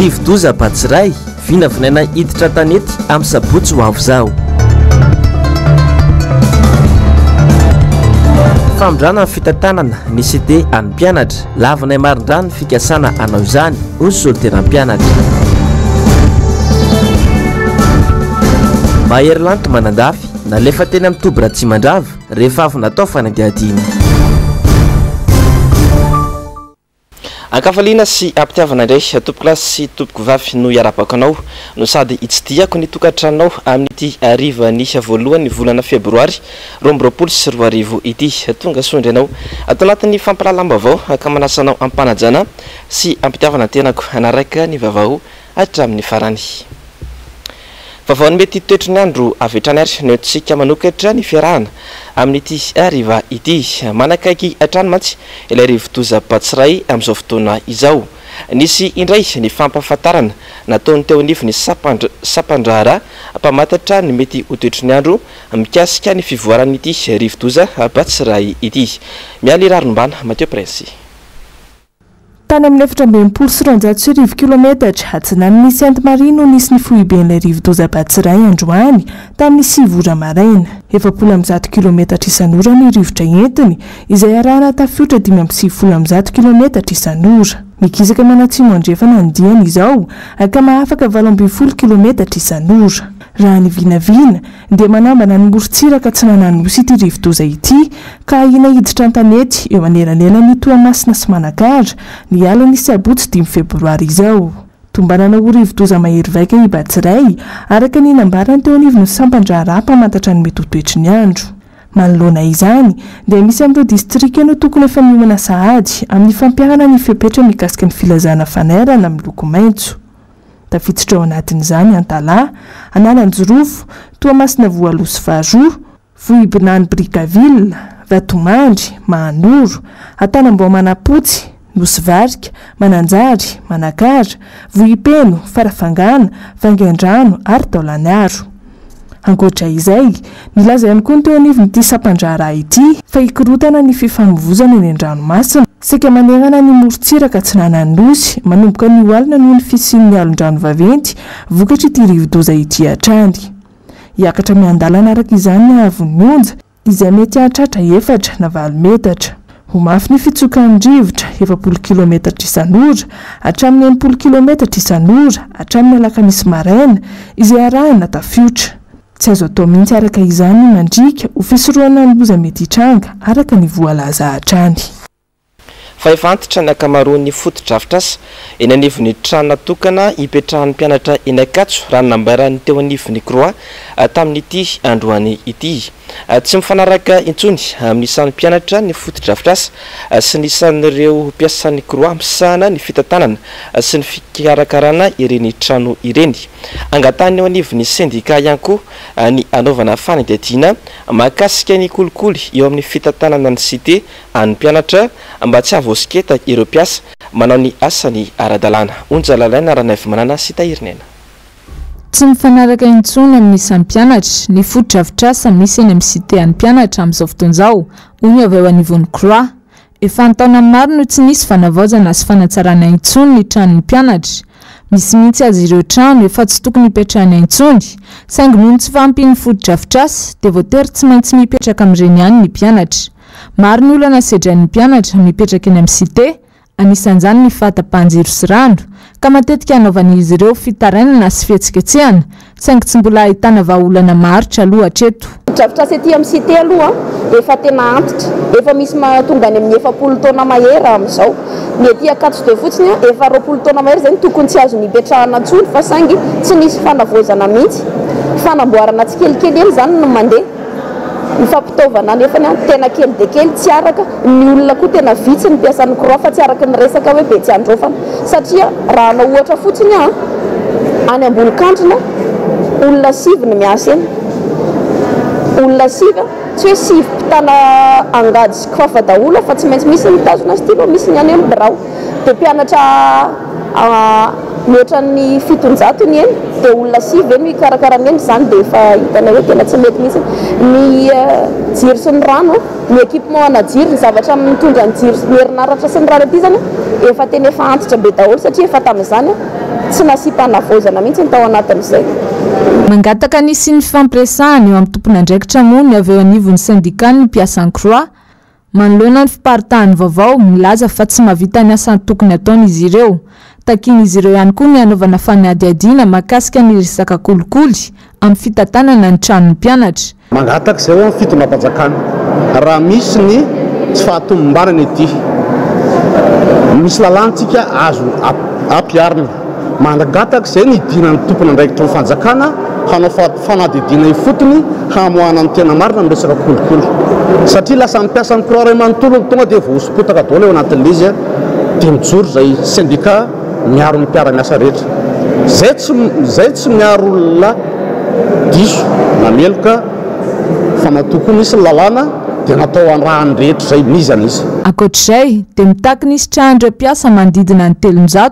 Rivo-doza Batsiray vinavinaina hiditra tanety amin'ny sabotsy ho avy zao. Famindrana amin'ny fitantanana ny cité an'ny mpianatra, lavinay marindrano fikasana anao izany hoy soliteram-pianatra. Mahery lanitra manandafy nalefa teny amin'ny Tobra Tsimandrava rehefa avy natao fanadihadihana. Ankafaliana sy ampitiavana indray tompoklaasy sy tompoko vavy no iarabakanao no sady itsidihako ny tokantranonao amin'ity arivany voalohany volana febroary 2024 ity. Tonga sondra ianao ato anatin'ny fampalalam-baovao ka manasanao ampanajana sy ampitiavana tenako anaraka ny vaovao hatramin'ny farany. Vaovao ny mety toetry ny andro avetrany ary neotsika manokatra ny fiarahana amin'ity ariva ity. Manakaiky hatrany mantsy ilay rivo-doza Batsiray amin'izao fotoana izao. Nisy indray ny fampahafantarana nataony teo anivony Sapandrara mpamantatra ny mety ho toetry ny andro mikasika ny fivoaran'ity rivo-doza Batsiray ity. Mialy rarombana Mateo Prince. Tany amin'ny 420 kilometatra atsinan'ny Sainte-Marie no nisy ny foiben'ilay rivo-doza Batsiray androany tamin'ny 7 ora maraina. 70 kilometatra isan'ora ny rivotra entiny izay arahana tafiotra 570 kilometatra isan'ora. Mikisaka manatsimo andrefana ny diany izao ka mahafaka 80 kilometatra isan'ora. Raha ny vinavina dia manambana ny morontsiraka tsy nananosy ity rivo-doza ity ka ina hiditra an-tanety eo anelanelany Toamasina sy Manakara ny aliny sabotsy 5 febroary izao. Tombanana ho rivo-doza mahery vaika i Batsiray araka ny nambarany teo anivon'ny Sapandrara mpamantatra ny mety ho toetry ny andro. Manoloana izany dia misy amin'ireo distrika no tokony efa miomana sahady amin'ny fampiarana ny fepetra mikasika ny filazana fanairana miloko maitso. Tafiditra ao anatin'izany Antala, Analanjorofo, Toamasina Voaloha Varoa, Vohibinany Brikaville, Vatomandry, Mahanoro, Antanamboa Manapotsy, Nosy-Varika, Mananjary, Manakara, Vohipeno, Farafangana, Vangaindrano ary Taolaniaro. Ankoatra izay, nilaza ihany koa ny teo anivon'ity Sapandrara ity fa hikorotana ny fifamoivoizana eny an-dranomasina saika manerana ny morontsiraka tsy nananosy manomboka ny oalina noho ny fisian'ny alon-drano vaventy vokatra ity rivo-doza ity hatrany. Hiakatra miandalana araka izany ny havon'ny onja izay mety hahatratra 4 na 20 metatra. Ho mafy ny fitsokan'ny rivotra 70 kilometatra isan'ora hatramin'ny 80 kilometatra isan'ora hatramin'ny alakamisy maraina izay arahana tafiotra. Tsy azo atao mihitsy araka izany ny mandrika ho fisorohana ny loza mety hitranga araka ny voalaza hatrany. Fa efa antitra ny akamaroan'ny foto-drafitrasa eny anivon'ny trano natokana hipetrahan'ny mpianatra eny Ankatso raha nambarany teo anivon'ny Croix tamin'ity androany ity. Tsy mifanaraka intsony amin'isan'ny mpianatra ny foto-drafitrasa sy ny isan'ireo mpiasan'ny Croix misahana ny fitantanana sy ny fikarakarana ireny trano ireny. Angatany eo anivon'ny sendika ihany koa ny anaovana fanadihadiana mahakasika ny kolikoly eo amin'ny fitantanana ny cité an'ny mpianatra mba tsy avosiketa ireo mpiasa manao ny asany ara-dalàna. Onja lalaina Ranaivo Manana sy Tahirinena. Tsy mifanaraka intsony amin'ny isan'ny mpianatra ny foto-drafitrasa misy eny amin'ny cité an'ny mpianatra amin'izao fotoan'izao hoy avy eo anivon'ny Croix. Efa ntaona maro no tsy nisy fanavaozana sy fanatsarana intsony ny tranon'ny mpianatra. Misy mihitsy azy ireo trano efa tsy tokony hipetrahana intsony saingy noho ny tsy fahampian'ny foto-drafitrasa dia voatery tsy maintsy mipetraka amin'ireny ihany ny mpianatra. Maro ny olana sedrany mpianatra mipetraka eny amin'ny cité, anisan'izany ny fahatapahan-jiro sy rano, ka matetika anaovan'izy ireo fitarainana sy fihetsiketsehana, saingy tsy mbola ahitana vahaolana maharitra aloha hatreto. Foto-drafitrasa ety amin'ny cité aloha efa tena antitra, efa misy tonga any amin'ny 70 taona mahery amin'izao. Ny ety Ankatso dia fotsiny efa 20 taona mahery izay tokony tsy azo nipetrahana intsony fa saingy tsy nisy fanavaozana mihitsy. Fanamboarana tsikelikely eny izany no mandeha. Ny fampitaovana nefany tena kely dia kely tsy araka ny olona koa tena vitsy ny mpiasan'ny Croix fa tsy araka ny resaka hoe be tsy androfana satria raha anao ohatra fotsiny any ambony-kandrina olona 7 ny miasa eny. Olona 7 tsy hoe 7 mpitana angady sy kifafa daholo fa tsy maintsy misy mitazona stylo misy ny any amin'ny birao dia mpianatra mihoatra ny 700 ny eny dia olona sivy ny karakarany eny zany dia efa hitanao hoe tena tsy mety mihitsy ny jiro sy ny rano ny équipement ana jiro ny zavatra mitondra ny jiro ny herinaratra sy ny rano aty zany efa tena efa antitra be daholo satria efa tamin'izany tsy nasipana vozana mihitsy ny tao anatin'izay. Mangataka nisy ny fampiresahany eo amin'ny tompon'andraikitra moa ny avy eo anivon'ny syndicat ny mpiasan'ny Croix manoloana ny fiparitahan'ny vaovao milaza fa tsy mahavita ny asany tokony ataony izy ireo. Takin'izy ireo ihany koa ny anaovana fanadihadiana mahakasika ny resaka kolikoly amin'ny fitantanana ny tranon'ny mpianatra. Mangataka izay ho amin'ny fitonam-panjakana raha misy ny tsy fahatomombarana ety misy lalantsika azo ampiarina. Mangataka izay ny idinan'ny tompon'andraikitra ny fanjakana hanao fanadihadiana ifotony hamoahana ny tena marina amin'ny resaka kolikoly satria lasa mampiasa ny Croix ray manontolo tonga dia voasopotaka daholo eo anatin'ilay izy dia mijoro izay syndicat miaro ny mpiara-miasa rehetra zay tsy miaro olona diso nameloka fa natoko misy lalàna dia natao andrahany rehetra zay mizana izy. Ankoatr'izay dia mitaky ny isitrahan'ireo mpiasa manodidina ny 300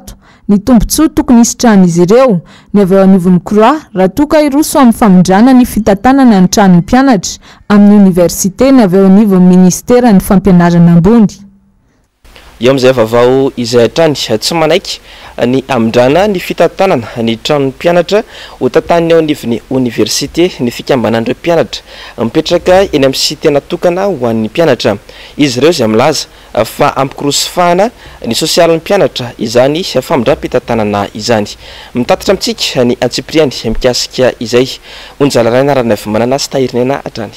ny tombotsoa tokony isitrahan'izy ireo ny avy eo anivon'ny Croix raha toka iroso amin'ny famondrana ny fitantanana ny tranon'ny mpianatra amin'ny université ny avy eo anivon'ny ministera ny fampianarana ambony. Eo amin'izay vaovao izay hatrany tsy manaiky ny amondrana ny fitantanana ny tranon'ny mpianatra ho tantaniny eo anivon'ny université ny fikambanan'ireo mpianatra mipetraka eny amin'ny site natokana ho an'ny mpianatra. Izy ireo izay milaza fa ampikirosofahana ny sosialin'ny mpianatra izany famondram-pitantanana izany. Mitatitra amintsika ny Antsipriany mikasika izay onjalaraina rana avy manana sy tahirinena hatrany.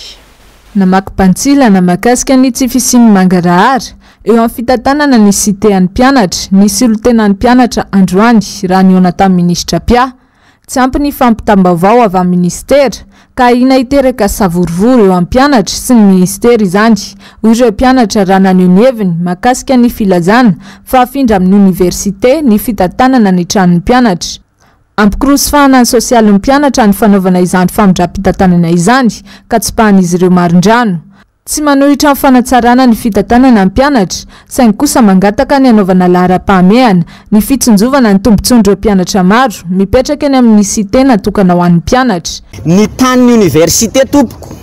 Namakim-pantsilana mahakasika ny tsy fisian'ny mangarahara eo amin'ny fitantanana ny sitean'ny mpianatra ny solotenan'ny mpianatra androany raha niona tamin'ny minisitra Pia tsy ampy ny fampitam-baovao avy amin'ny ministera ka ina hiteraka savorovory eo amin'ny mpianatra sy ny ministera izany. Ireo mpianatra raha naneho ny heviny mahakasika ny filazana fa afindra amin'ny université ny fitantanana ny tranon'ny mpianatra. Ampikirosofahana ny sosialin'ny mpianatra ny fanaovana izany famondram-pitantanana izany ka tsy pahan'izy ireo marindrano. Tsy manohitra amin'ny fanatsarana ny fitantanana ny mpianatra saingy kosa mangataka ny anaovana lahara-pahamehana ny fitsonjovana ny tombontsoan'ireo mpianatra maro mipetraka eny amin'ny site natokana ho an'ny mpianatra. Ny tanin'ny université tompoko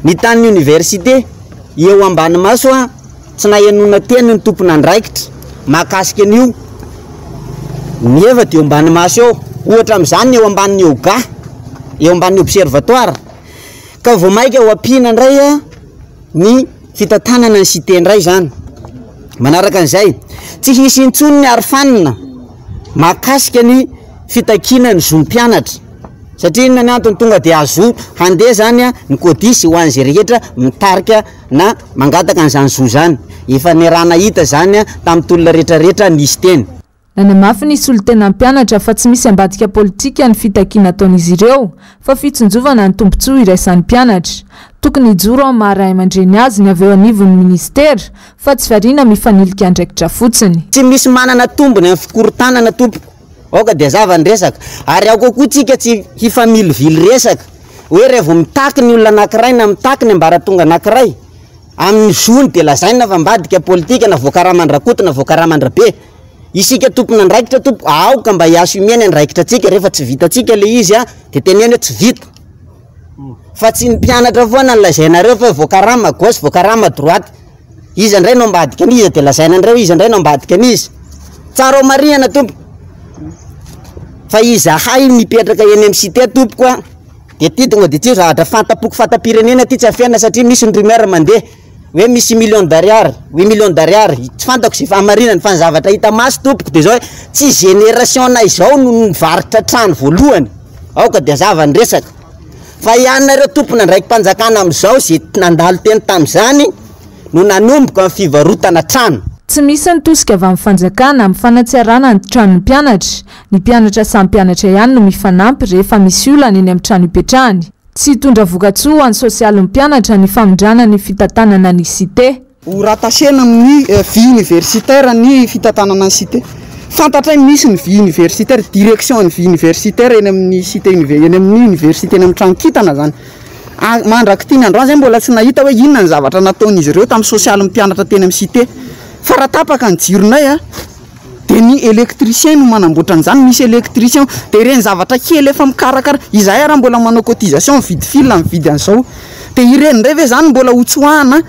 ny tanin'ny université eo ambany maso tsy nahenona teny ny tompon'andraikitra mahakasika an'io ny eva dia eo ambany maso eo ohatra amin'izany eo ambanin'ny yoga eo ambanin'ny observatoire ka vao maika ho ampina indray ny fitantanana ny cité indray zany. Manaraka an'izay tsy hisy intsony ny arofanina mahakasika ny fitakina ny zom-mpianatra satria inona ny antony tonga dia azo handeha zany ny kodisy ho an'izay rehetra mitarika na mangataka an'izany zo zany efa nirana hita zany tamin'ny tolona rehetrarehetra nisy teny. Nanamafy ny solotenan'ny mpianatra fa tsy misy ambadika politika ny fitakiana ataon'izy ireo fa fitsonjovana ny tombontsoa iraisan'ny mpianatra. Tokony hijoro amin'ny maharay aman-dreny azy ny avy eo anivon'ny ministera fa tsy variana mifanilika andraikitra fotsiny. Tsy misy manana tombony amin'ny fikorotanana tompoko oka dia zava ny resaka ary ao kokoa tsika tsy hifamilovily resaka hoe rehefa mitaky ny olona anankiray na mitaky ny ambaratonga anankiray amin'ny zony dia lazaina fa ambadika politika na voakaraha-mandrakoto na voakaraha-mandrabe. Isika tompon'andraikitra tompoko aoka mba hiaso imiany andraikitra tsika rehefa tsy vitatsika le izy dia teneny hoe tsy vita fa tsy ny mpianatra foana ny lazainareo fa voakarama gauche voakarama droite izy indray no ambadika an'izy dia lazaina andreo izy indray no ambadika an'izy tsara marihana tompoko fa izy ahay mipetraka eny amin'ny cité tompoko dia ty tonga dia tsy zahatra fantapoko fantam-pirenena ty tsy afiana satria misy ny rumeur mandeha hoe misy million d'ariary 8 million d'ariary tsy fantako sy fahamarinany fa ny zavatra hita maso tompoko dia zao hoe tsy génération izao no nivarotra trano voalohany aoka dia zava ny resaka fa ihanareo tompon'andraiky mpanjakana amin'izao zay nandalo teny tamin'izany no nanomboka amin'ny fivarotana trano. Tsy misy ny tosika avy amin'ny fanjakana amin'ny fanatsiarana ny tranon'ny mpianatra. Ny mpianatra samy mpianatra ihany no mifanampy rehefa misy olana eny amin'ny trano ipetrahany. Tsy hitondra vokatsoa ho an'ny sosialin'ny mpianatra ny famondrana ny fitantanana ny cité. Ho ratasena amin'ny vie universitaire ny fitantanana ny cité. Fantatray misy ny vie universitaire direction ny vie universitaire eny amin'ny cité eny amin'ny université eny amin'ny tranokitana zany. Mandraky tiany androany zay mbola tsy nahita hoe inona ny zavatra nataon'izy ireo tamin'ny sosialin'ny mpianatra teny amin'ny cité. Fa raha tapaka ny jironay de ny électricien no manamboatra an'izany misy électricien de ireny zavatra kely efa mikarakara izahay raha mbola manao cotisation mividy fil mividy an'izao de ireny ndray ve zany mbola hotsoahana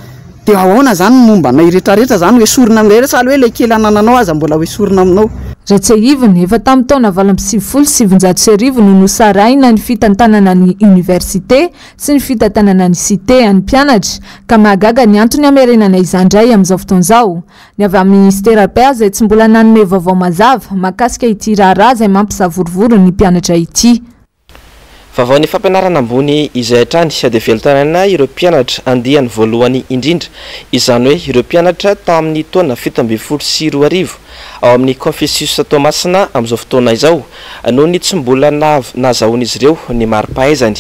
de ahoana zany mombana iretraretra zany hoe sorina amin'ireny sahala hoe le kely anananao aza mbola hoe sorina aminao Ratsehiviny efa tamin'ny taona 2017 no nosaraina ny fitantanana ny université sy ny fitantanana ny cité any mpianatra ka mahagaga ny antony hamerenana izandray amin'izao fotoan'izao. Ny avy amin'ny ministera be izay tsy mbola nanome vaovao mazava mahakasika ity raharaha izay mampisavorovoro ny mpianatra ity. Vaovao ny fampianarana ambony izay hatrany de velotana ireo mpianatra andiany voalohany indrindra izany hoe ireo mpianatra tamin'ny taona 17 ao amin'ny Confucius Thomasina amin'izao fotoana izao noho ny tsy mbola nazahoan'izy ireo ny mari-pahaizany.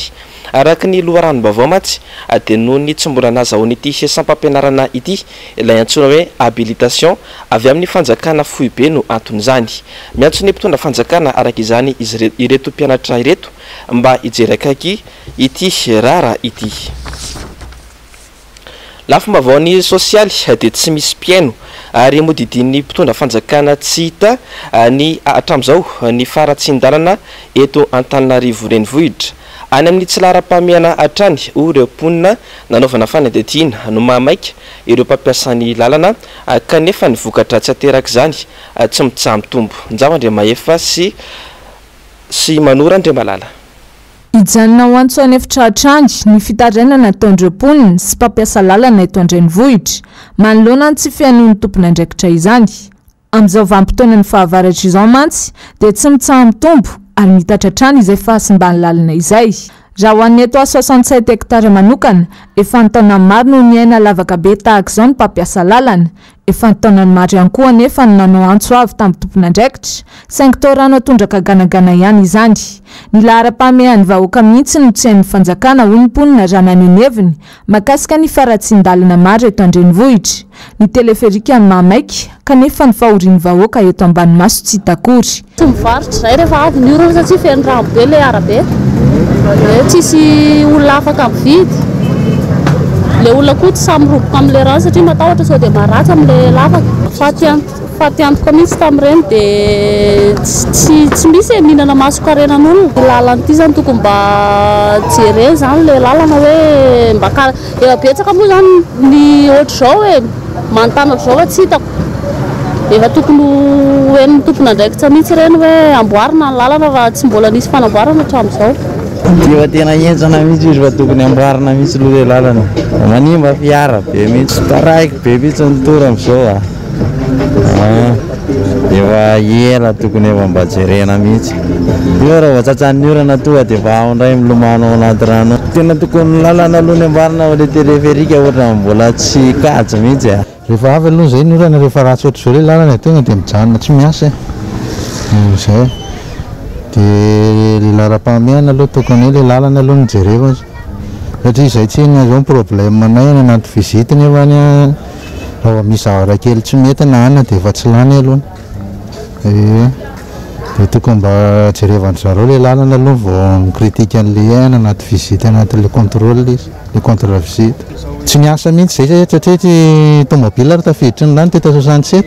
Araka ny loharanom-baovao matsy dia noho ny tsy mbola nazahoany ity sesam-pampianarana ity ilay antsoina hoe habilitation avy amin'ny fanjakana fohy be no anton'izany. Miantso ny mpitondra fanjakana araka izany ireto mpianatra ireto mba hijerakaiky ity rara ity. Lafim-baovao ny sosialy dia tsy misy mpiaino ary modidin'ny mpitondra fanjakana tsy hita ny hatramin'izao ny faratsindalana eto Antananarivo renivohitra. Any amin'ny tsy lara-pamiana hatrany ireo mponina nanaovana fanadihadiana no mahamaika ireo mpampiasany lalana kanefa ny vokatra tsy ateraka izany tsy mitsaha-mitombo. Njavandre Mahefa sy Manora Andriamalala. Ijanona ho antso any efitra hatrany ny fitarainana nataon'ireo mponina sy mpampiasa lalana eto an-drenivohitra manoloana ny tsy fihainoan'ny tompon'andraikitra izany. Amin'izao vanim-potoana ny fahavaratra izao mantsy dia tsy mitsaha-mitombo ary mitatra hatrany izay fahasimbany lalana izay. Raha ho an'ny eto 67 hektara manokana efa ny taona maro no niaina lavaka be tahaka izao ny mpampiasa lalana. Efa ny taonany maro ihany koa anefa ny nanao antso avy tamin'ny tompon'andraikitra saingy tao rano atondraka ganagana ihany izany. Ny lahara-pamehan'ny vahoaka mihitsy no tsy hain'ny fanjakana hoy ny mponina raha naneneviny mahakasika ny faratsian-dalana maro eto an-drenivohitra. Ny teleferika ny mahamaika kanefa ny fahorian'ny vahoaka eto Ambanimaso tsy hita akory. Tsy mivarotra izay rehefa avy ny orana satria feno rano be ilay arabe. Tsisy olona afaka mividy. Le olona koa tsy samy roboka amin'ilay rano satria matahotra sao dia maratsy amin'ilay lavaka. Faty mihitsy tamin'ireny dia tsy misy mihinana maso-karenan'olona. Lalana ity zany tokony mba jerena zany le lalana hoe mba efa betsaka moa zany ny ohatr'izao hoe manontany ohatr'izao tsy hitako. Efa tokony hoen'ny tompon'andraikitra mihitsy ireny hoe amboarina ny lalana raha tsy mbola nisy fanamboarana hatramin'izao. Efa tena entsana mihitsy izy fa tokony amboarina mihitsy aloha le lalana. Manimba fiara be mihitsy taraiky be mihitsy ny tora amin'izao efa ela tokony efa mba jerena mihitsy. Io raha voatsatsan'ny orana tonga dia efa ao indray milomano ao anaty rano. Tena tokony lalana aloha ny amboarina le teleferika ohatra mbola tsy katsy mihitsy. Rehefa avy aloha izay ny orana rehefa ratsy ohatr'izao le lalana tonga dia mijanona tsy miasa izay. Dia le lara-pahamehana aloha tokony hoe le lalana aloha ny jereva satria izay tsy eny zao problème anay any anaty vizity nefa any raha misy zavatra kely tsy mety na ana dia efa tsy lany aloha. Dia tokony mba jerevan'ny zareo le lalana aloha vao mikritika an'le any anaty vizity anatin'le contrôle izy le contre visite. Tsy miasa mihitsy zay satria ty tomobile ary tafiditra ny lany teta 67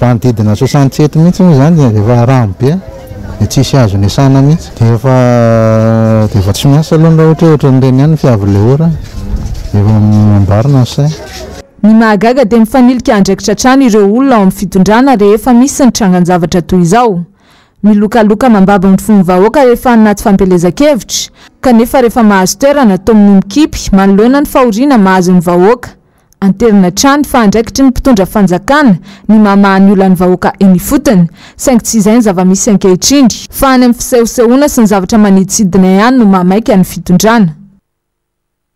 manodidina 67 mihitsy moa zany dia efa rano be dia tsisy azo niasana mihitsy dia efa tsy miasa aloha raha ohatra n'ireny ihany fiavin'le ora efa mambarina ny say. Ny mahagaga dia mifanilika andraikitra hatrany ireo olona ao amin'ny fitondrana rehefa misy ny trangan-javatra toy izao. Milokaloka mambaba ny fon'ny vahoaka rehefa anaty fampelezan-kevitra kanefa rehefa mahazo toerana atao amin'ny mikipy manoloana ny fahoriana mahazo ny vahoaka. Anterina hatrany fa andraikitry ny mpitondra fanjakana ny mamahany olona ny vahoaka eny ifotony saingy tsy izay ny zava-misy ankehitrindry fa any amin'ny fisehosehoana sy ny zavatra maniditsidina ihany no mahamaika ny fitondrana.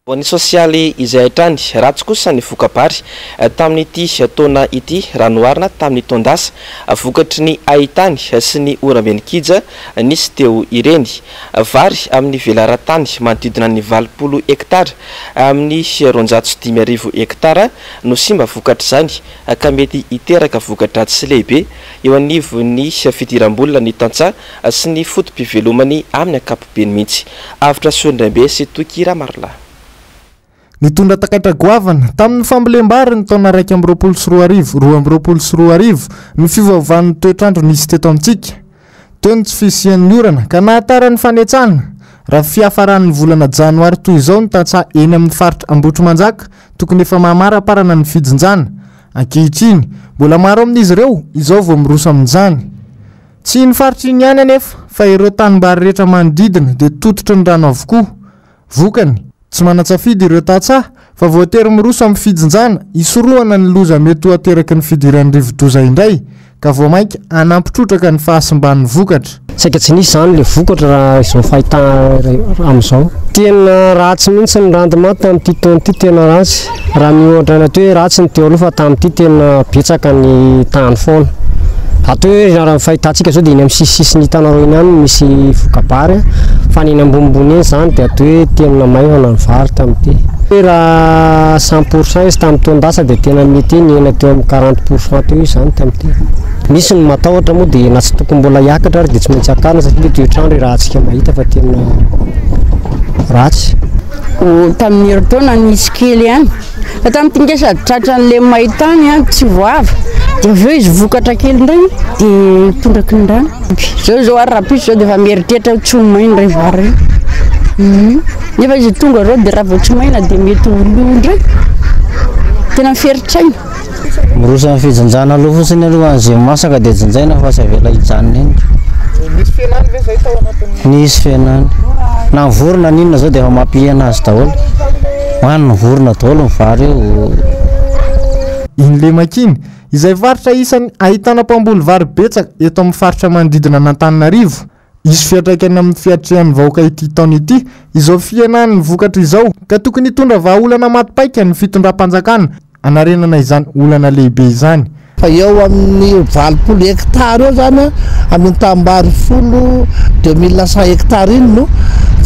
Ny sosialy izay hatrany ratsy kosa ny vokabary tamin'ity taona ity ranoarina tamin'ny taondasa vokatry ny ahitany sy ny orambenikija nisy teo ireny vary amin'ny velaran-tany manodidina ny 20 hektara amin'ny 250 hektara no simba vokatra izany ka mety hiteraka vokatra tsy lehibe eo anivon'ny fidiram-bolona ny tantsaha sy ny fotom-pivelomany amin'ny ankapobeny mihitsy. Avitra Sondrambe sy Tokira Marla. nitondra takaitra goavana tamin'ny fambolem-bary ny taona 2024 ny fiovaovan'ny toetrandro nisy teto amintsika teo ny tsy fisian'ny orana ka nahataran'ny fanetsana raha fiafaran'ny volana janoary toy izao ny tatsaha eny amin'ny faritra Ambotrimanjaka tokony efa mamara-parana ny fijinjana ankehitriny mbola maro amin'izy ireo izao vao miroso amin'izany tsy ny faritra iny ihany anefa fa ireo tanimbary rehetra manodidina dia tototry ny rano avokoa vokany tsy manatsafidy ireo tatsaha fa voatery miroso amin'ny fijinjana isorohana ny loza mety ho ateraky ny fidiran'ny rivo-doza indray ka vao mainka anampitrotraka ny fahasimban'ny vokatra saika tsy nisy zany le vokatra raha izao fahitana amin'izao tena ratsy mihitsy ny randomamy tamin'ity taon'ity tena ratsy raha miohatra ny hoe ratsy ny teo aloha fa tamin'ity tena betsaka ny tany foana atao hoe raha fahitantsika zao dia eny amin'ny sisisiny hitanareo eny ihany misy vokabary fa ny eny ambonimbony eny zany dia atao hoe tena maivana ny vary tamin'ity hoe raha 100% izy tamin'ny taondasa dia tena mety ny ena teo amin'ny 40% teo izy zany tamin'ity misy ny matahotra moa dia na tsy tokony mbola hiakatra ary dia tsy maintsy akarina satria toetrandro raha antsika mahita fa tena ratsy tamin'ny herintaona nisy kely ihany fa tamin'ity nge sady tratran'le mahitany a tsy voava dia avy eo izy vokatra kely indray dia tondraky ny rano zao ary raha piso zao dia efa mieritreritra tsy ho maina indray vary nefa izy tonga reo dia raha vao tsy maina dia mety ho lo indray tena miferitraina mirosa amin'ny fijanjana aloha fotsiny aloha an'izay masaka dia jinjaina fa tsy avela hijanona eny nisy fiainany na vorona ninona zao dia efa mampihana azy daholo hoanina vorona daholo ny vary eo in'le makiny izay faritra isany ahitana mpamboly vary betsaka eto amin'ny faritra manodidina n'Antananarivo izy fiatraikany amin'ny fiatrehan'ny vahoaka ity taona ity izao fienan'ny vokatra izao ka tokony hitondra vahaolana matipaika ny fitondram-panjakana anarenana izany olana lehibe izany fa eo amin'ny 20 hektara eo zany amin'ny tambary 2000 hektara iny no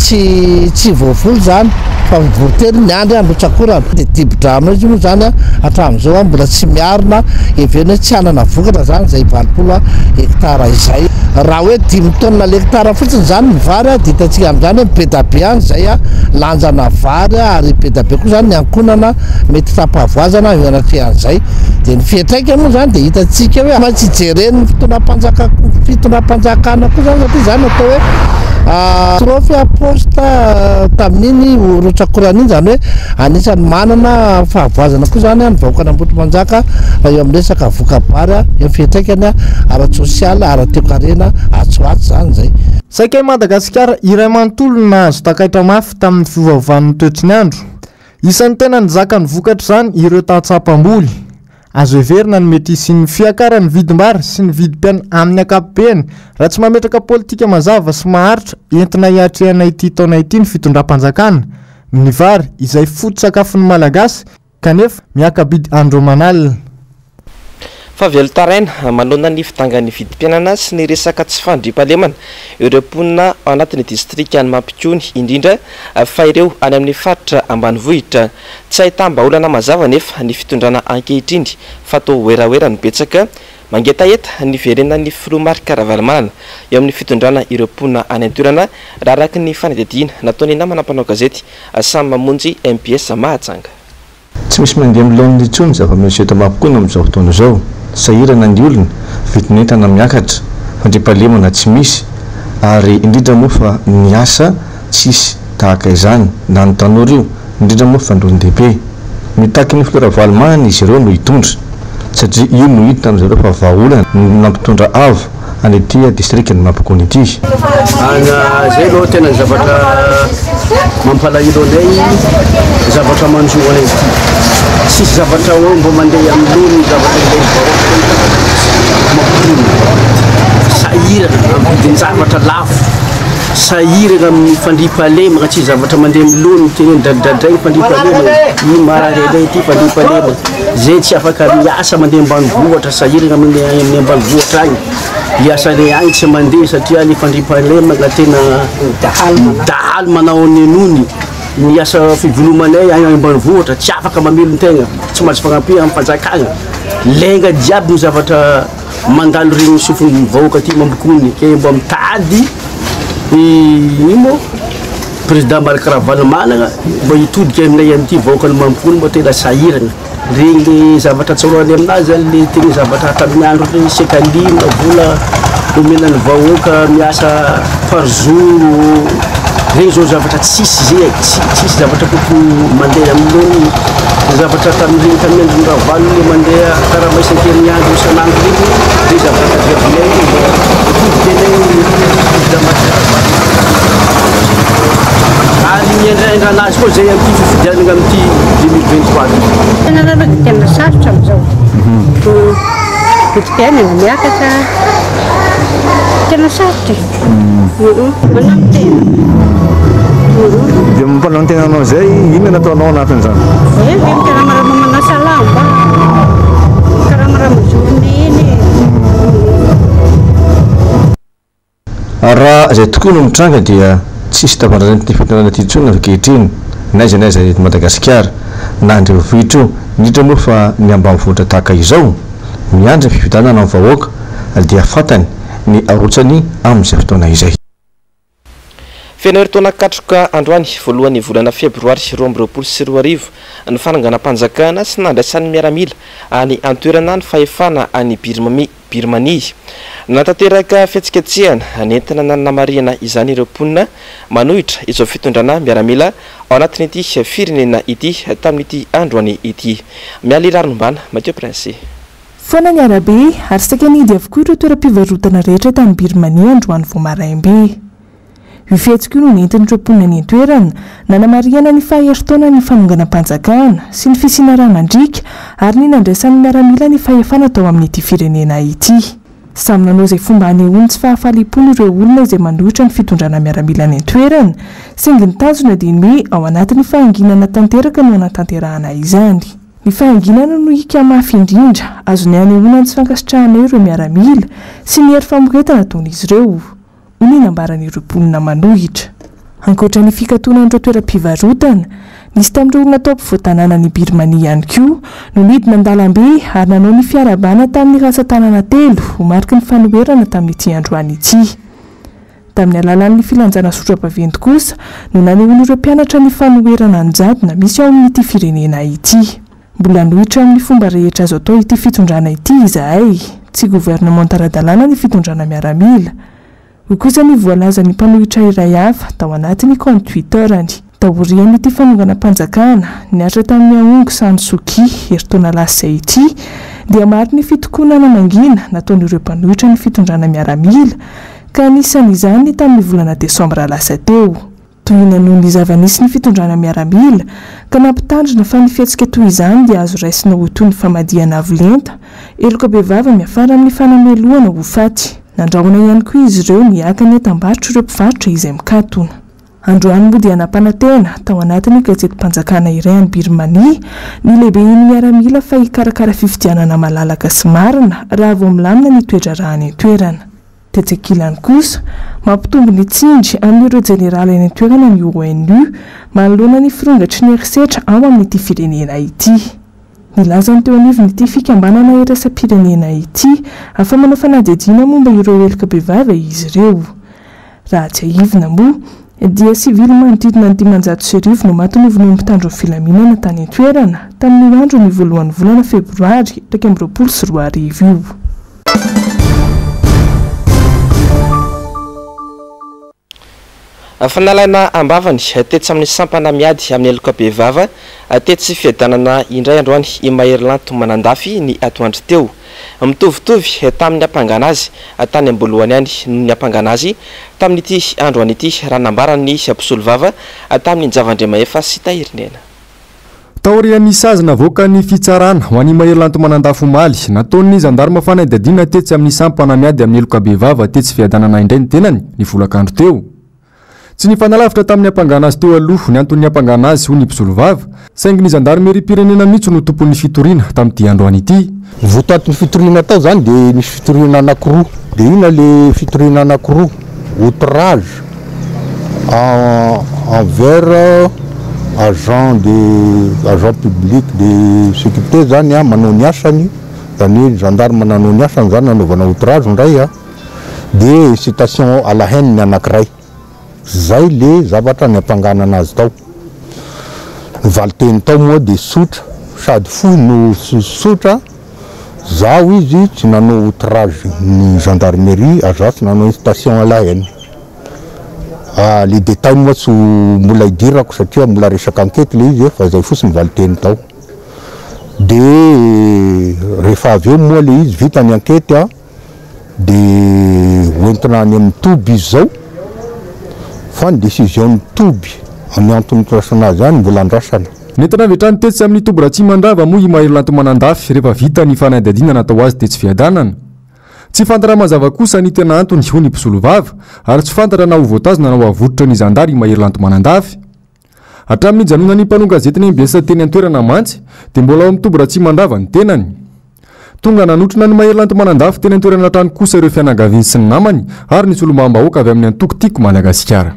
tsy voafolo zany fa voatery ny andry androtsakorana dia dibo-drano izy moa zany hatramin'izao mbola tsy miarina eveny hoe tsy hanana vokatra zany zay 20 hektara izay raha hoe 5 tonne l'hektara fotsiny zany ny vary dia hitantsika amin'izany hoe bedabe any zay lanjana vary ary bedabe koa zany ny ankonana mety tapavoazana eo anatrehan'izay dia ny fiatraika moa zany dia hitantsika hoe ama tsy jeren'ny fitondram-panjakana koa zany satria zany atao hoe trofy aposta tamin'iny rotsakorana iny zany hoe anisany manana fahavoazana koa zany ny vahoaka Ambotrimanjaka eo amin'ny resaka vokabary eo fiatraikany ara-tsosialy ara-toekarena atsoatsy zany zay saika Madagasikara iray manontolo nahazo takaitra mafy tamin'ny fiovaovan'ny toetriny andro isan'ny tena nizaka ny vokatra zany ireo tatsapamboly azo heverina ny mety sy ny fiakarany vidim-bary sy ny vidim-piaina amin'ny ankapobeny raha tsy mametraka politika mazava sy maharitra entina hiatrehana ity taona ity ny fitondram-panjakana ny vary izay foto-tsakafon'ny malagasy kanefa miakabidy andro manalina fa velotaraina manoloana ny fidangan'ny vidim-piainana sy ny resaka tsy fandriam-pahalemana ireo mponina ao anatin'ny distrika ny Mampikony indrindra fa ireo any amin'ny faritra ambanivohitra tsy ahitam-baolana mazava nefa ny fitondrana ankehitriny fa toa oeraoera ny betsaka mangetaeta ny verenan'ny filoha Marc Ravalomanana eo amin'ny fitondrana ireo mponina any an-toerana raha araka ny fanadihadiana nataony namana mpanao gazety samy mamonjy MPS Mahatsanga tsy misy mandeha milohan'ny intsony zava-misy eto Mampikony amin'izao fotoana izao sahirana ny olona vidin'entana miakatra fandriam-pahalemana tsy misy ary indrindra moa fa ny asa tsisy tahaka izany na ny tanora io indrindra moa fa andron-dehibe mitaky ny Ravalomanana izy ireo no hitondra satria io no hita amin'izareo fa vahaolana nampitondra avo any ity distrika ny Mampikony ity zay aloha tena zavatra mampalahelo anay zavatra manjoa anay tsisy zavatra hoe mbo mandeha amin'ny zavatra sahirana amin'ny zavatra lafo sahirana amin'ny fandriam-pahalemana tsy zavatra mandeha milony teny dradradray fandriam-pahalemana iny mararelay ity fandriam-pahalemana zay tsy afaka miasa mandeha ambanivohitra sahirana amin'ny ambanivohitra agny hiasany agny tsy mandeha satria ny fandriam-pahalemana tena dahaly manao ny nony ny asa fivolomanay agny ambanivohitra tsy afaka mamelo tegna tsy maintsy fagnampia amin'ny fanjakana lenga jiaby ny zavatra mandalo regny sofiny vahoaka aty Mampikony ke mbo mitady ino président Malakaravana manana mba hitodika aminay an'ity vahoakany mampony mba tena sahirana regny le zavatra tsaroany aminazy zany le tena zavatra tamin'ny andro le sekalina vola omenany vahoaka miasa par jour regny zao zavatra tsisy zay tsisy zavatra tokony mandeha amin'irony zavatra tamin'ireny tamin'ny andron-dravalo le mandeha karaha maisan-kerinandro isan'andro regny le zavatra taviavinay hitodika ary miendraindra anazy koa zay am'ty fifidianana am'ty 2023 tena raraka tena sarotra am'izao itikany miakatra tena sarotra manano tena dia mampanao tena anao zay ino nataonao anatin'izany karamarama manasa lamba karamarama journée raha zay tokoa no mitranga dia tsisy tavandrany ty fitonana ty tsony ankehitriny naiza naiza eto Madagasikara na andrenivohitra io indrindra moa fa ny ambanivohitra tahaka izao miandry fifidianana amin'ny vahoaka dia fantany ny arotsany amin'izay fotoana izay. Fenartona katroka androany voalohany volana febroary 2024 ny fananganam-panjakana sy nandraisan'ny miaramila any antoerana ny fahefana any Birmanie natanteraka fihetsiketsehana nentina nanamariana izany ireo mponina manohitra izao fitondrana miaramila ao anatin'ity firenena ity tamin'ity androany ity. Miala iraronombana Mathieu Prince. Foana ny arabe ary sakanidy avokoa ireo toeram-pivarotana rehetra tany Birmanie androany vao maraimbe. Io fihetsika io no nentin'ireo mponina ny antoerana nanamariana ny fahaheritaona ny fanonganam-panjakana sy ny fisiana ranandrika ary ny nandraisan'ny miaramila ny fahefana tao amin'ity firenena ity. Samy nanao izay fomba hanehoany tsy fahafaliam-pony ireo olona izay mandohitra ny fitondrana miaramila ny antoerana saingy ny tanjona dia ny hoe ao anatin'ny fahanginana tanteraka no anatanterahana izany. Ny fahanginana no hika mafy indrindra azony hanehoana ny tsy fankasitrahana ireo miaramila sy ny hery famoretana ataon'izy ireo. Ny nambaran'ireo mponina manohitra. Ankoatra ny fikatoanan'ireo toeram-pivarotana, nisy tamin'ireo olona tao ampovoan-tanàna ny Birmanie ihany koa no nidina an-dalambe ary nanao ny fiarabana tamin'ny ratsan-tanàna telo ho mariky ny fanoherana tamin'ity androany ity. Tamin'ny alalan'ny filanjana sotra-baventy kosa no nanehoan'ireo mpianatra ny fanoherana ny-jadona misy ao amin'ity firenena ity. Mbola nohitra amin'ny fomba rehetra azo atao ity fitondrana ity izahay, tsy gouvernement ara-dalàna ny fitondrana miaramila. Io kosa ny voalaza ny mpanohitra iray hafa tao anatin'ny compte Twitter-any. Taorian'ity fanonganam-panjakana niatra tamin'ny aongo San Suu Kyi heritaona lasa izay ity dia maro ny fitokonana mangina nataon'ireo mpanohitra ny fitondrana miaramila ka anisan'izany tamin'ny volana Desambra lasa teo. Toy ny noho ny zava-nisy ny fitondrana miaramila ka nampitandrina fa ny fihetsika toy izany dia azo raisina ho toy ny famadihana avolenta eloka be vava miafara amin'ny fanameloana ho faty. Nandrahona ihany koa izy ireo niakany atambarotra ireo mpivarotra izay mikatona. Androany moa dia nampanantena tao anatin'ny gazety-mpanjakana iray any Birmanie ny lehiben'ny miaramila fa hikarakara fifidianana malalaka sy marina raha vao milamina ny toetra raha any an-toerana. Tetsekilany kosa mampitombo ny tsindry amin'ireo jeneraly any an-toerana ny ONU manoloana ny firongatry ny herisetra ao amin'ity firenena ity. Nilazany teo anivon'ity fikambanana iraisam-pirenena ity afa manao fanadihadiana momba ireo eloka be vava izy ireo. Raha tsy ahivina moa dia sivily manodidina ny 500 no maton'oviny ny mpitandro ny filaminana tany an-toerana tamin'ny andro ny voalohan'ny volana febroary 2024 io. Fanalaina ambavany tetsy amin'ny sampana miady amin'ny eloka be vava tetsy fiadanana indray androany i Maherylan Tomanandafy ny atoandro teo. Mitovitovy tamin'ny ampangana azy tany amboloany any ny ampangana azy tamin'ity androany ity raha nambarany mpisolo vava tamin'ny Javandremaefa sy Tahirinena. Taorian'ny sazy navoaka ny fitsarana ho an'i Maherylan Tomanandafy omaly nataon'ny zandarma fanadihadiana tetsy amin'ny sampana miady amin'ny eloka be vava tetsy fiadanana indray ny tenany ny volakandro teo. Tsy ny fanalavitra tamin'ny ampangana azy teo aloha ny antony ampangana azy ho ny mpisolo vava saingy ny zandarmery pirenena mihitsy no tompon'ny fitoriana tamin'ity androany ity. Votatin'ny fitoriana tao zany dia nisy fitoriana anankiroa dia ina le fitoriana anankiroa outrage envers agent public de sécurité zany manao ny asany zany hoe gendarme nanao ny asany zany nanaovana outrage ndray dia citation à la haine ny anankiray zay le zavatra ny ampanganana azy tao valiteny tao moa de sotra sady fohy no sotra zaho izy tsy nanao outrage ny gendarmerie azafy nanao station à la haine les détails moa tsy mbola idirako satria mbola resaka enquête le izy fa zay fotsiny valiteny tao de rehefa avy eo moa le izy vita ny enquête de hoentina any amin'ny toby izy zao fa ny décision ny toby amin'ny antony azy any mbola andrasana nentina avy hatrany tetsy amin'ny toby raha tsy mandrava moa i Mahelanto manandafy rehefa vita ny fanadihadiana natao azy tetsy fiadanana tsy fantatra mazava kosa ny tena antony ho ny mpisolovava ary tsy fantatra na ho voatazona na ho avototra ny zandary i Mahelanto manandafy hatramin'ny janonany mpanao gazetiny MBS teny an-toerana mantsy dia mbola ao amin'ny toby raha tsy mandrava ny tenany tonga nanotrona ny Mahelanto manandafy teny an-toerana hatrany kosa ireo fianakaviany sy ny namany ary ny solombam-bahoaka avy amin'ny antokotiko Madagasikara.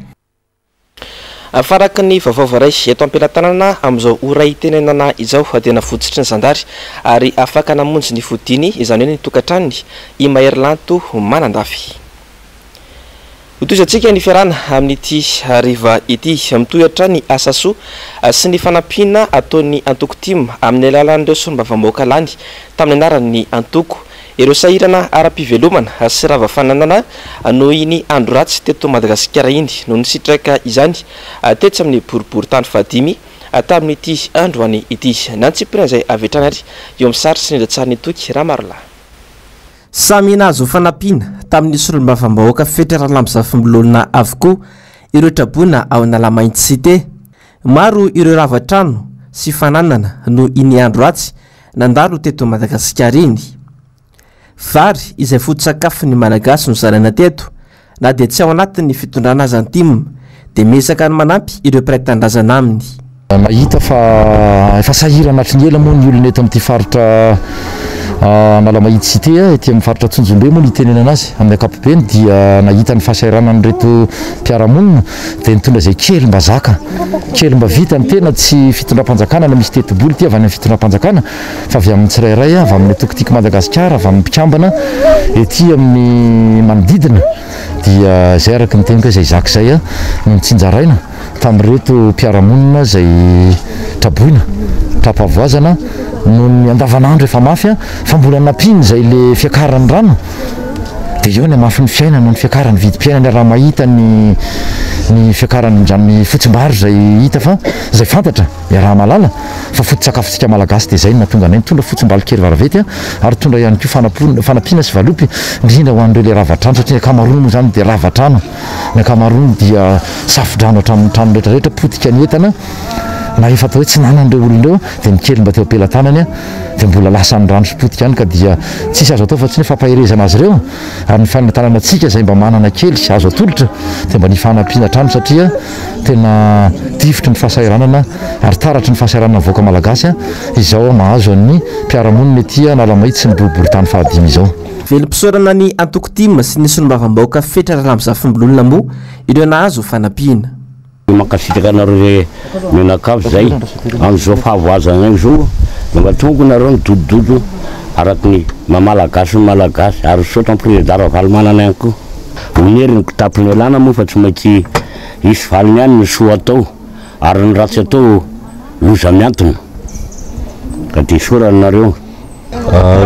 Afaraky ny vaovao varay eto am-pelatanana amin'izao ora itenenana izao tena fototsitry ny zandary ary afaka namonjy ny fodiny izany hoe ny tokantranony i Mahelanto manandafy. Hotoizantsika ny fiarana amin'ity hariva ity mitohatra ny asasoa sy ny fanampiana ataon'ny antoko-tim amin'ny alalan'ireo solombavambahoaka lany tamin'ny anaran'ny antoko ireo sahirana ara-pivelomana sy ravafananana noho iny andro ratsy teto Madagasikara iny no nisitraka izany tetsy amin'ny boribory tany fahadimy tamin'ity androany ity nantsipirana izay avy hatrany ary eo amin'ny sary sy nindrantsariny toky Ramarla. Samy nahazo fanampiana tamin'ny solombavambahoaka federal-amizafimbololona avokoa ireo trabona ao Analamainty cité maro ireo ravatrano sy fananana no iny andro ratsy nandalo teto Madagasikara iny. Vary izay foto-tsakafo ny malagasy no zarana teto na dia tsy ao anatin'ny fitondrana azy antim dia mesaka ny manampy ireo mpiray-tandrazana aminy. Nahita fa efa sahirana hatry ela moa ny olona eto amin'ity faritra Analamainty cité ety amin'ny faritra Tsonjombe moa ny itenenana azy amin'ny ankapobeny dia nahita ny fahasahiranany reto mpiaramonina dia nitondra izay kely mba zaka kely mba vita ny tena tsy fitondram-panjakana na misy tetiboly ty avy any amin'ny fitondram-panjakana fa avy amin'ny tsirairay avy amin'ny tokotiko Madagasikara avy amin'ny mpikambana ety amin'ny manodidina dia izay araka ny teniko izay zaka izay no nitsinjaraina tamin'ireto mpiaramonina izay traboina trapavoazana no ny andavanandro efa mafy fa mbola nampiny izay le fiakarany rano dia eo ny mafy ny fiainana no ny fiakarany vidim-piainana raha mahita ny fiakarany ndrany fotsimbary izay hita fa izay fantatra raha malala fa foto-tsakafotsika malagasy dia izay natonga anay mitondra fotsim-balo kely varavety ary tondra ihany koa fanampiana sy valopy indrindra ho an'ireo le ravatrano satria ny akamaroany moa izany dia ravatrano ny akamaroany dia safodrano hatramin'ny trano rehetrarehetra potika ny entana na efa atao hoe tsy nanan'ireo olona ireo dia ny kely mba teo ampelantanany dia mbola lasa ny rano sypotika ihany ka dia tsisy azo atao fa tsy ny fampahirezana azy ireo ary ny fanantanana antsika izay mba manana kely sy azo atolotra dia mba ny fanampiana trano satria tena tifitry ny fahasahiranana ary taratry ny fahasahiranana voaka malagasy izao mahazo an'ny mpiaramonina ety Analamainty sy ny boribory tany fahadimy izao. Velom-pisaorana ny antoko-tim sy ny solombavambahoaka federal-amizafimbololona moa ireo nahazo fanampiana. Makasitraka anareo menakavy zay amin'izao fahavoazana izao mba tonga nareo nidodododo araky ny mamalagasy ny malagasy ary sotra président Valmanana ihany koa onery ny tapiny alana moa fa tsy maintsy isy valiny ihany ny soa atao ary ny ratsy atao loza miantona ka dia soranareo.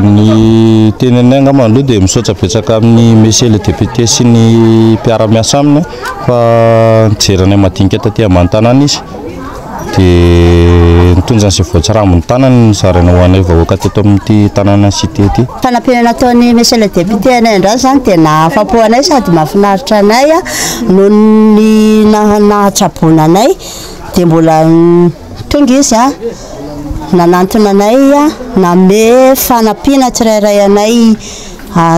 Ny tenenay angamba aloha dia misaotra betsaka amin'ny monsieur le député sy ny mpiara-miasa aminy fa nijeranay madinika taty ambany tanana izy dia nitonja izay voatsirambony tanany zaraina ho anay vahoaka teto amin'ity tanàna cité ity. Fanampiana nataon'ny monsieur le député anay andray zany dia nahafapo anay sady mahafinaritra anay noho ny nahatsabona anay dia mbola tonga izy nanantona anay name fanampiana tsirairay anay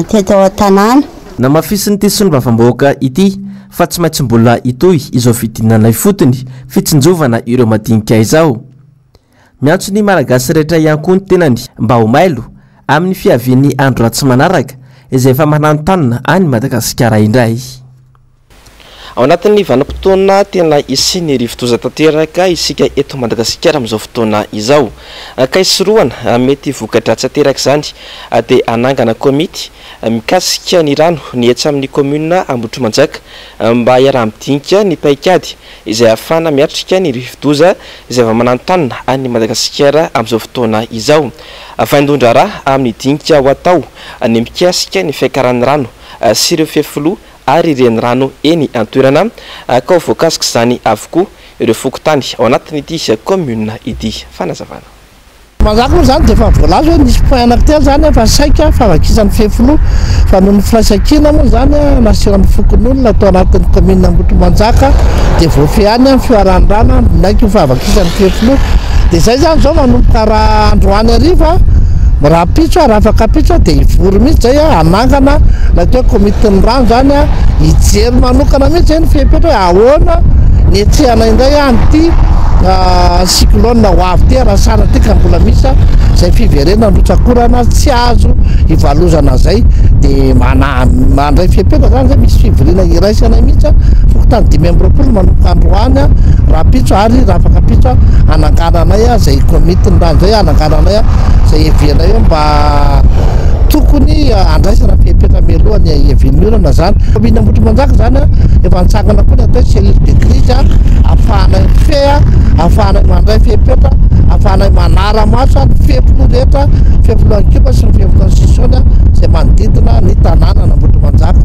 teto tanàna. Namafisiny ity solombavambahoaka ity fa tsy maintsy mbola itoy izao fidinanay fotony fitsinjovana ireo madinika izao. Miantso ny malagasy rehetra ihany koa ny tenany mba ho mailo amin'ny fiavian'ny andro ratsy manaraka izay efa mananotanana any Madagasikara indray. ao anatin'ny vanim-potoana tena isiny rivotoza tanteraka isika eto Madagasikara amin'izao fotoana izao ka isoroana mety vokatra tsy tanteraka izany dia anangana komity mikasika ny rano ny etsy amin'ny commune Ambohitrimanjaka mba hiarah-midinika ny paikady izay ahafahana miatrika ny rivotoza izay efa manantanina any Madagasikara amin'izao fotoana izao vaindondra raha amin'ny dinika ho atao ny mikasika ny fiakaran'ny rano sy ireo fiafilo ary ireny rano eny antoerana ka ho voakasika izany avokoa ireo fokotany ao anatin'ity commune ity fanazavana. Manjaka moa zany dia efa voalaza hoe nisy point anankitelo zany efa saika favakisan'ny fiafilo fa noho ny filaisakina moa zany nasiona fokon'olona atao anatin'ny commune Ambohitrimanjaka dia voafy ihany amin'ny fioaran'ny rano naiky ho favakisan'ny fiafilo dia zay zany zao manomboka raha androany ariva raha pitso raha afaka pitso dia ivory mihitsy zay anangana natao komitin'ny rano zany hijery manokana mihitsy zay ny fiapetra hoe ahoana ny etsehana indray an'ity cyclone ho avy ty raha sana ty ka mbola misy zay fiverena nrotsakorana tsy azo ivalozana zay dia mandray fiapetra zany zay misy fivirina iraisana mihitsy fokotany 5 manomboka androany raha pitso ary raha afaka pitso anangananay zay komitin'ny rano zay anangananay zay evianay eo mba tokony andraisana fiapetra mialohany evian'ny orana zany commune Ambohitrimanjaka zany efa nitsangana koa ny atao cellule de crise ahafahanay fea ahafahanay mandray fiapetra ahafahanay manara maso ny fiafilo rehetra fiafilo ankipa sy ny fiafilo ansisona zay manodidina ny tanàna Ambohitrimanjaka.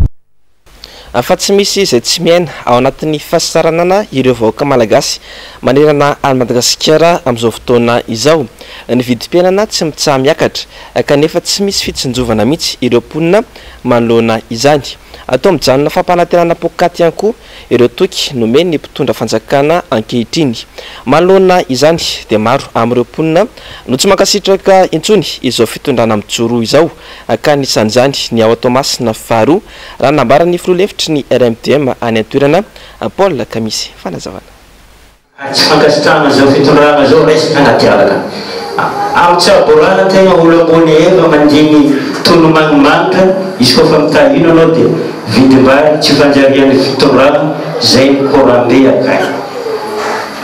Fa tsy misy izay tsy miaina ao anatin'ny fahasaranana ireo vahoaka malagasy manerana any Madagasikara amin'izao fotoana izao ny vidim-piainana tsy mitsaha miakatra kanefa tsy misy fitsinjovana mihitsy ireo mponina manoloana izany atao mijanona fampanantenana pokaty ihany koa ireo toky nomeny ny mpitondra fanjakana ankehitriny manoloana izany dia maro amin'ireo mponina no tsy mankasitraka intsony izao fitondrana mijoro izao ka nisan'izany ny ao Tomasina faharoa raha nambarany filoha-hevitry ny RMDM any antoerana Paul Kamisy fanazavana. Tsy fankasitrahana zao fitondrana zao resaka anaty alaka amin'ny tsaborana tegna olo ambony efa mandiny tono magnimanitra izy koa fa mitahino anao dia vidim-bary tsy fanjarian'ny fitondrana zay ny korambe akay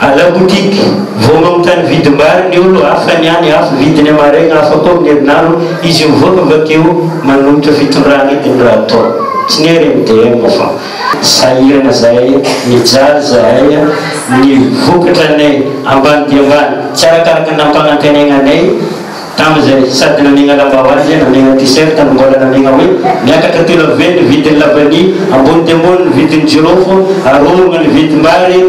alabotiky vao mamitany vidim-bary ny olo hafa ny any hafa vidiny amaregna hafa koa amin'ny herinandro izy mivoaka vakeo manomitra fitondrana ediny raha atao tsy ny RMDM fa sahirana zahay mijaly zahay ny vokatra nay ambany dia ambany tsy arakaraka nampanantenainanay tamizay sady namegna lambahoany zay namegna t-shirt mbola namegna hoe miakatra telo avy ny vidiny labani ambony dia ambony ny vidiny jirofo arorona ny vidim-bary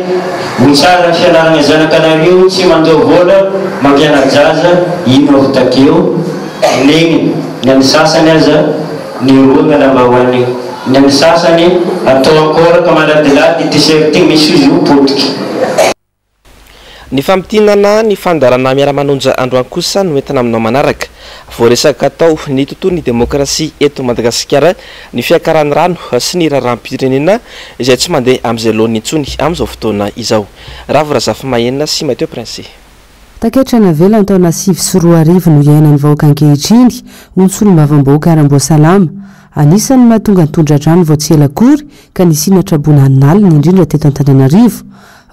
ho tsara fianarana zanakanareo tsy mandoa vola mampiana-jaza ino avy takeo negny ny amin'ny sasany aza ny orona lambahoany ny amin'ny sasany atao ankora ka maladilady t-shirt misy izy io potiky. Ny fampitinana ny fandarana miara-manonja androany kosa no entina aminao manaraka voaresaka atao ny tontolon'ny demokrasia eto Madagasikara ny fiakaran'ny rano sy ny raharam-pirenena izay tsy mandeha amin'izay lohan'ny intsony amin'izao fotoana izao. Ravorazafy Mahenina sy Mateo Prince. Taketrana velany taona 2024 no iainan'ny vahoaka ankehitriny ontsolo-mavamboaka Aramboasalama anisan'ny mahatonga ny tondra-drano vao tsy ela akory ka nisinatra bonan'alina indrindra teto Antananarivo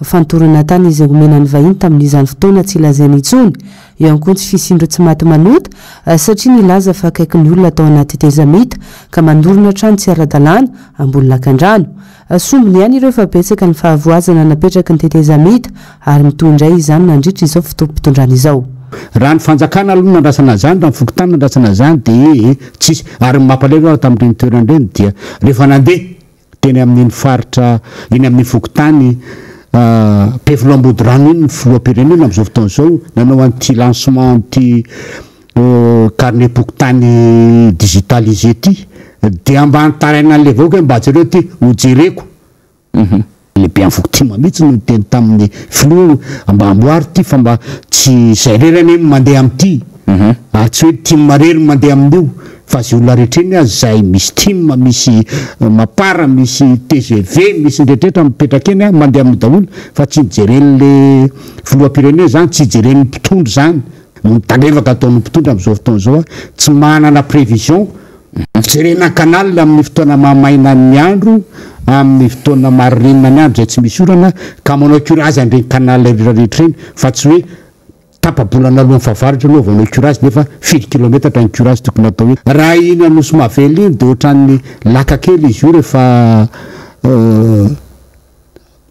fantorana tany izy omenan'ny vahiny tamin'izany fotoana tsy ilazainy intsony eo ihany koa tsy fisindro tsy maty manota satria nilaza fa akaiky ny olona atao anaty tezamita ka mandorona trano tsy ara-dalàna ambony lakan-drano sombony ihany ireo fa betsaka ny fahavoazana napetraky ny tetezamita ary mitondray izany nandritra izao fotoam-pitondrana izao. Raha ny fanjakana aloha nandrasana zany raha ny fokotany nandrasana zany dia tsisy ary mampalahelo tamin'ireny toerana ireny dia rehefa nandeha teny amin'ny faritra eny amin'ny fokotany pefilo ambody rano iny ny filoam-pirenena amin'izao fotoana izao nanao an'ity lancement ty carnet pokotany digitalisé ty dia ambany taraina an'le vahoaka hoe mba jereo ty ho jereko lehibe amin'ny fokotima mihitsy no teny tamin'ny filo mba amboary ty fa mba tsy zay rerany mandeha amin'ity tsy hoe tim marery mandeha amin'io fa zay olona rehetreny azy zay misy tim misy mapara misy TGV misy ndrehetrehtra mipetraka eny mandeha amin'ny daholo fa tsy mijeren'le filoam-pirenena zany tsy jeren'ny mpitondro zany no talevaka ataon'ny mpitondro amin'izao fotoana izao tsy manana prévision jerena canal amin'ny fotoana mahamaina ny andro amin'ny fotoana marinina ny andro zay tsy misy orana ka manao curazy an'ireny canal rehetrarehetra eny fa tsy hoe tapabolana alohan'ny fahavaratra aloha vanao curazy nefa 7 kilometatra ny curazy tokony atao hoe raha iny anosy mavely iny de ohatran'ny laka kely izy io rehefa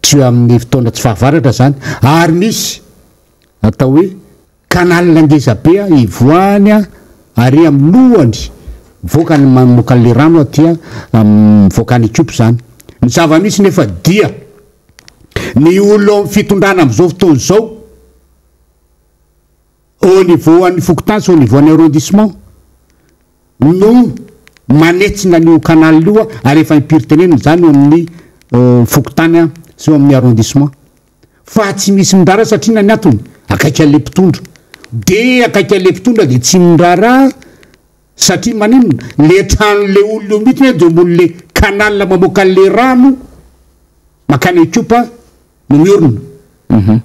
tsy amin'ny fotoana tsy fahavaratra zany ary misy atao hoe canal ngeza-be ivoany a ary amin'ny lohany voakany mamoaka an'le rano atya voakany Ethiopia zany ny zava-misy nefa dia ny olo amin'ny fitondrana amin'izao fotoana zao au niveau an'ny Fokotany sy au niveau an'ny arrondissement no manetsina an'io canal io ary efa impiritenenina zany eo amin'ny Fokotany sy eo amin'ny arrondissement fa tsy misy mindrara satria na ny antony akaiky an'le mpitondra de akaiky an'le mpitondra de tsy mindrara satria maninona le trano le olona io mihitsy de molon'le canal mamoaka an'le rano makany Ethiopia no miorona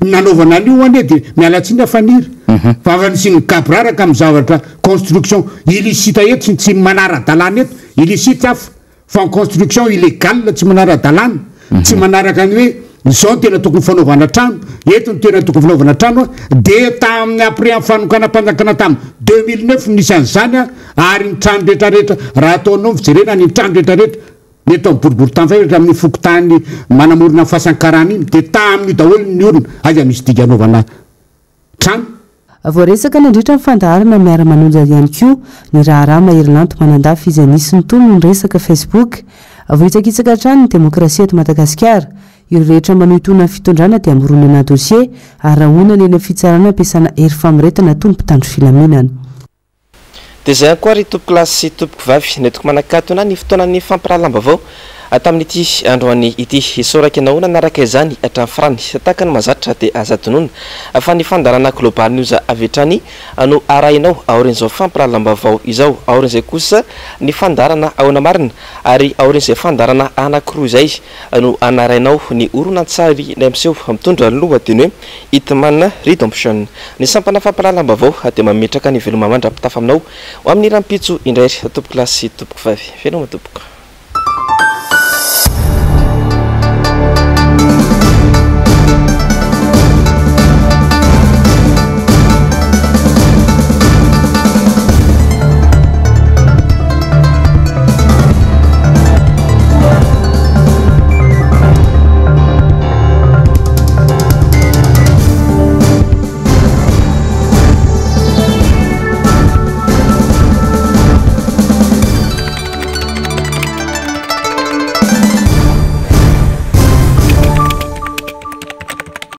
nanaovana an'io ane de mialatsiny afaniry fa afa-nisy ny kabraraka amin'ny zavatra construction illicite eto tsy manara-dalàna eto illicite hafa fa en construction illégale tsy manara-dalàna tsy manaraka ny hoe zao tena tokony fanaovana trano eto ny tena tokony fanaovana trano de tamin'ny après amin'ny fanokana mpanjakana tamin'ny 2009 nisy an'izany ary ny trano rehetrarehetra raha ataonao mijerena ny trano rehetrarehetra mety amin'ny boribory tany fa amin'ny Fokotany manamorona ny fasankarana iny de tamin'io daholo ny orona aza misy diga anaovana trano voaresaka ny andritra ny fandaharana miara-manonja ihany koa ny raharaha mahery-lanto manandafy izy anisy ny tono ny resaka Facebook vohitsakitsaka hatrany ny demokrasia eto Madagasikara ireo rehetra manohitona ny fitondrana dia mironana dossier ary rahona neny fitsarana ampiasana hery famiretana toy ny mpitandro filaminana dia izay ihany koa ry tompoko lahy sy tompoko vavy netoko manakatona ny fotoanan'ny fampirahalamba-bao tamin'ity androany ity isoraka nahoana naraka izany hatramin'ny farany tahaka ny mazatra dia aza tonona fa ny fandarana global news avy hatrany no arahinao aorin'izao fampirahalamba-bao izao aorin'izay kosa ny fandarana ahoana marina ary aorin'izay fandarana anankiroa izay no anarainao ny oronan-tsary ny amseho mitondra ny lohateny hoe Hitman Redemption ny sampana fampirahalamba-bao dia mametraka ny veloma mandra-pitafa aminao ho amin'ny rampitso indray tompoko lahy sy tompoko vavy veloma tompoko